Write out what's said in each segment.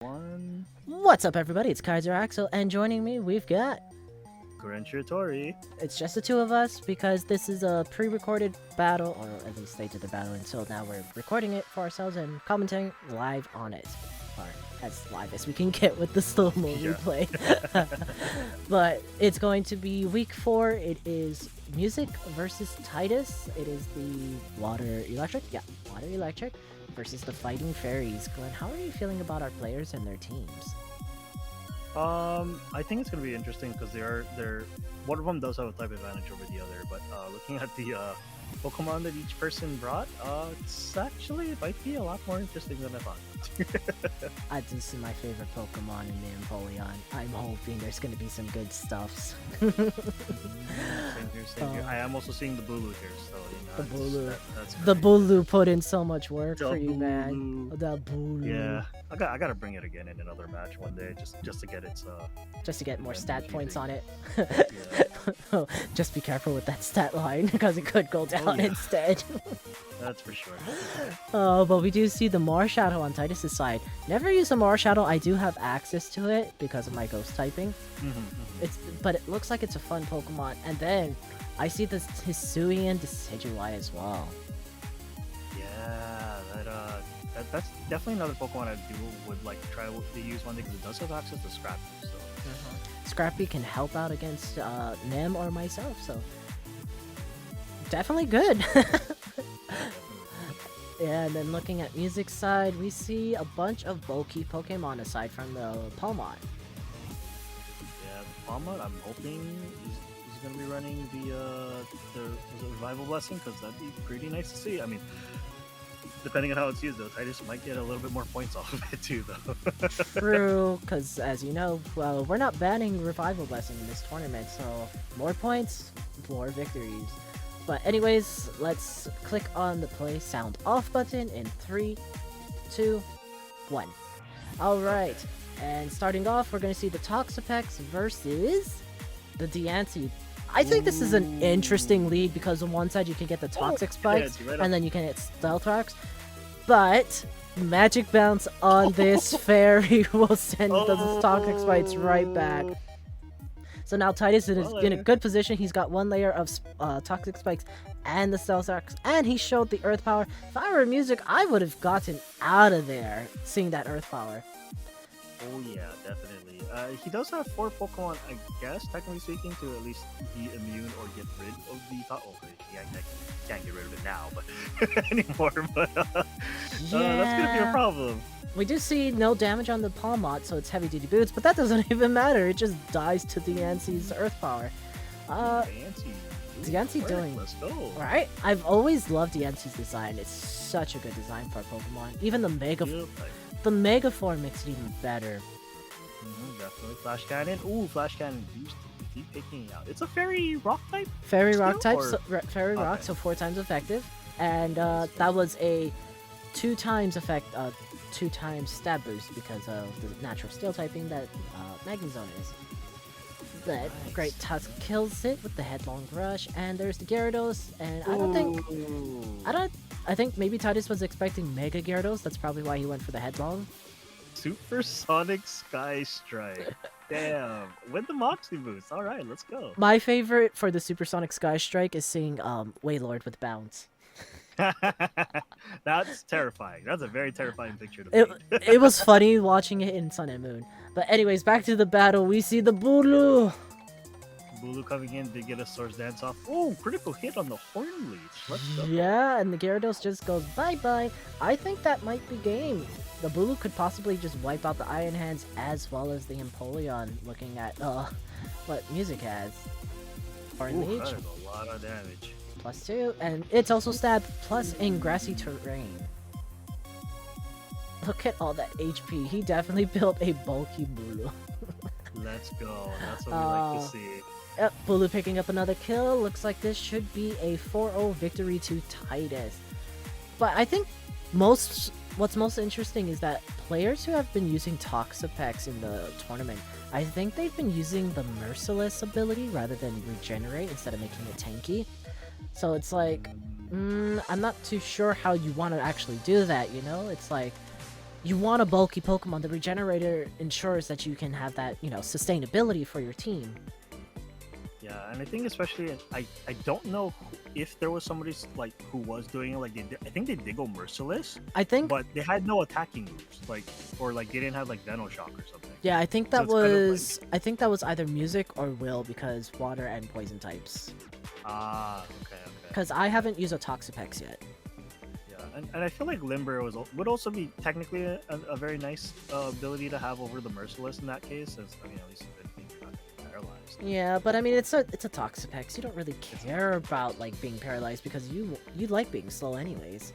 One. What's up, everybody? It's KanakaZach, and joining me, we've got... Tori. It's just the two of us, because this is a pre-recorded battle, or at least they did the battle until now. We're recording it for ourselves and commenting live on it. Or as live as we can get with the slow-mo replay. But it's going to be week 4. It is Music versus Titus. It is the Water Electric. Yeah, Water Electric versus the Fighting Fairies. Glenn, how are you feeling about our players and their teams? I think it's gonna be interesting because they're one of them does have a type advantage over the other, but looking at the Pokemon that each person brought, it might be a lot more interesting than I thought. I do see my favorite Pokemon in the Empoleon. I'm hoping there's gonna be some good stuffs. Same here. I am also seeing the Bulu here, so the Bulu. That's the great. Bulu put in so much work The for you, Bulu. man. The Bulu. Yeah, I gotta bring it again in another match one day, just to get its just to get more stat points on it. Yeah. Just be careful with that stat line because it could go down instead. That's for sure. But we do see the Marshadow on Titus' side. Never use a Marshadow. I do have access to it because of my ghost typing. But it looks like it's a fun Pokemon. And then I see this Hisuian Decidueye as well. Yeah, that's definitely another Pokemon I would like to try to use one day because it does have access to Scrappy. So. Scrappy can help out against Nem or myself, so definitely good. Yeah, and then looking at music side, we see a bunch of bulky Pokemon aside from the Palmot. Yeah, the Palmot, I'm hoping is going to be running the Revival Blessing because that'd be pretty nice to see. I mean, depending on how it's used, though, Titus might get a little bit more points off of it too, though. True, because as you know, well, we're not banning Revival Blessing in this tournament, so more points, more victories. But anyways, let's click on the play sound off button in 3, 2, 1. Alright, and starting off, we're going to see the Toxapex versus the Diancie. I think this is an interesting lead because on one side you can get the Toxic Spikes, and then you can hit Stealth Rocks. But Magic Bounce on this Fairy will send those Toxic Spikes right back. So now Titus is in a good position. He's got one layer of Toxic Spikes and the Stealth Rocks, and he showed the Earth Power. If I were Music, I would have gotten out of there seeing that Earth Power. Oh yeah, definitely. He does have 4 Pokemon, I guess, technically speaking, to at least be immune or get rid of the yeah, I can't get rid of it now, but anymore. But that's gonna be a problem. We do see no damage on the Palmot, so it's heavy duty boots, but that doesn't even matter. It just dies to Diancie's Earth Power. Diancie doing. Let's go. Right? I've always loved Diancie's design. It's such a good design for a Pokemon. Even the Mega form makes it even better. Definitely. Flash Cannon. Ooh, Flash Cannon. Keep picking it out. It's a Fairy Rock type? Fairy Rock type. Fairy Rock, so 4 times effective. And that was a 2 times effect, 2 times stab boost because of the natural steel typing that Magnezone is. But Great Tusk kills it with the Headlong Rush, and there's the Gyarados, and I think maybe Titus was expecting Mega Gyarados, that's probably why he went for the Headlong. Supersonic Sky Strike. Damn. With the Moxie boost. Alright, let's go. My favorite for the Supersonic Sky Strike is seeing Wailord with Bounce. That's terrifying. That's a very terrifying picture to paint. It was funny watching it in Sun and Moon. But anyways, back to the battle. We see the Bulu. Bulu coming in to get a Swords Dance off. Oh, critical hit on the Horn Leech. Let's go. Yeah, and the Gyarados just goes bye-bye. I think that might be game. The Bulu could possibly just wipe out the Iron Hands as well as the Empoleon, looking at what Music has. Horn Leech. That is a lot of damage. +2, and it's also stab plus in grassy terrain. Look at all that HP. He definitely built a bulky Bulu. Let's go. That's what we like to see. Yep, Bulu picking up another kill. Looks like this should be a 4-0 victory to Titus. But I think what's most interesting is that players who have been using Toxapex in the tournament, I think they've been using the Merciless ability rather than Regenerate instead of making it tanky. So it's like, I'm not too sure how you want to actually do that, you know? It's like, you want a bulky Pokemon. The Regenerator ensures that you can have that, sustainability for your team. Yeah, and I think especially I don't know if there was somebody like who was doing it. Like I think they did go merciless, I think. but they had no attacking moves, or they didn't have like Venoshock or something. Yeah, I think that So it's kind of was. I think that was either Music or Will because water and poison types. Okay. Because I haven't used a Toxapex yet. Yeah, and I feel like Limber would also be technically a very nice ability to have over the Merciless in that case, as at least if you're not paralyzed. Yeah, but I mean, it's a Toxapex. You don't really care about like being paralyzed because you like being slow anyways.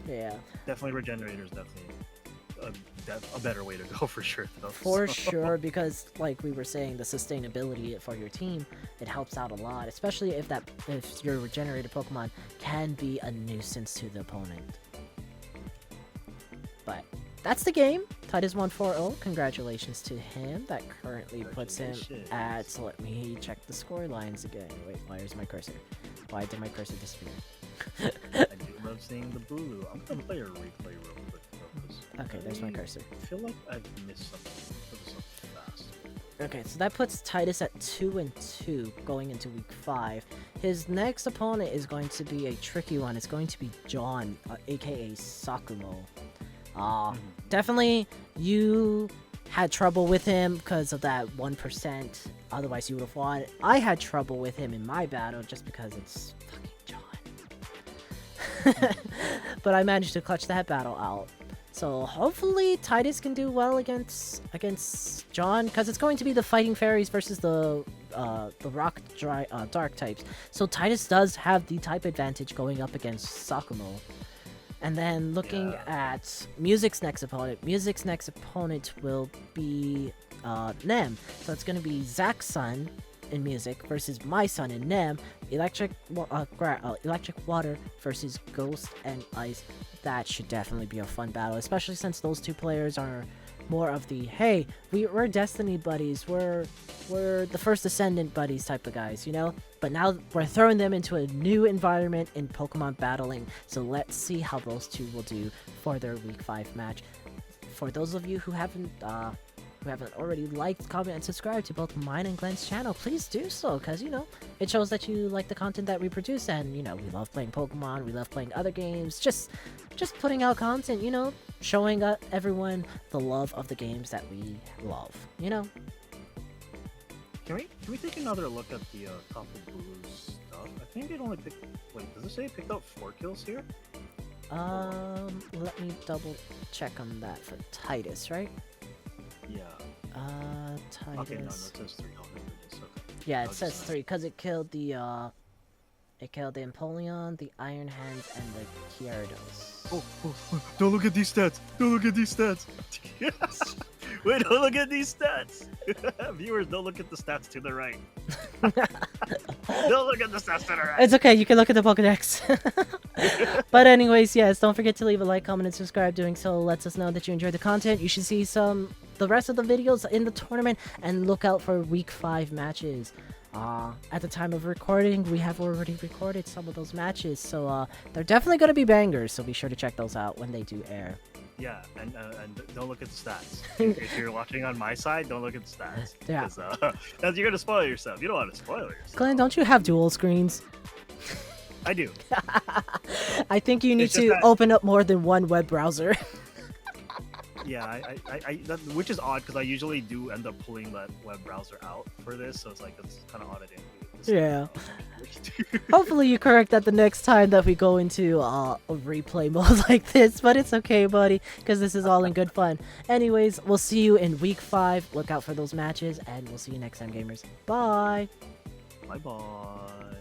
Yeah. Definitely Regenerator is definitely a better way to go for sure, though. For sure, because like we were saying, the sustainability for your team, it helps out a lot, especially if your regenerated Pokemon can be a nuisance to the opponent. But that's the game. Titus 140. Congratulations to him. That currently puts him at. So let me check the score lines again. Wait, where's my cursor? Why did my cursor disappear? I do love seeing the Bulu. I'm gonna play a replay real quick. Okay, there's my cursor. I feel like I've missed something. Put this up fast. Okay, so that puts Titus at 2-2 going into week 5. His next opponent is going to be a tricky one. It's going to be John, aka Sakumo. Definitely you had trouble with him because of that 1%. Otherwise, you would have won. I had trouble with him in my battle just because it's fucking John. But I managed to clutch that battle out. So hopefully Titus can do well against John, because it's going to be the Fighting Fairies versus the Rock Dark types. So Titus does have the type advantage going up against Sakumo. And then looking at Music's next opponent will be Nem. So it's going to be Zach's son in Music versus my son in Nem. Electric Water versus Ghost and Ice. That should definitely be a fun battle, especially since those two players are more of the, hey, we're Destiny buddies, we're the first Ascendant buddies type of guys, But now we're throwing them into a new environment in Pokemon battling, so let's see how those two will do for their Week 5 match. For those of you who haven't already liked, comment, and subscribed to both mine and Glenn's channel, please do so, because, it shows that you like the content that we produce, and, we love playing Pokemon, we love playing other games, just putting out content, showing everyone the love of the games that we love, Can we take another look at the top of Bulu's stuff? I think it only picked... Wait, does it say it picked up 4 kills here? Let me double check on that for Titus, right? Yeah. Titus. Okay, no, it says 3. Okay. Yeah, it says 3 because it killed the Empoleon, the Iron Hands, and the Gyarados. Oh, don't look at these stats! Don't look at these stats! Wait, don't look at these stats! Viewers, don't look at the stats to the right. Don't look at the stats to the right! It's okay, you can look at the Pokedex. But anyways, yes, don't forget to leave a like, comment, and subscribe. Doing so lets us know that you enjoyed the content. You should see the rest of the videos in the tournament, and look out for Week 5 matches. At the time of recording, we have already recorded some of those matches, so they're definitely going to be bangers, so be sure to check those out when they do air. Yeah, and don't look at the stats. If you're watching on my side, don't look at the stats. Yeah. Because you're going to spoil yourself. You don't want to spoil yourself. Glenn, don't you have dual screens? I do. I think you need to open up more than one web browser. Yeah, which is odd because I usually do end up pulling that web browser out for this, so it's kind of odd I didn't do this. Yeah. Hopefully you correct that the next time that we go into a replay mode like this, but it's okay, buddy, because this is all in good fun. Anyways, we'll see you in Week 5. Look out for those matches, and we'll see you next time, gamers. Bye! Bye-bye.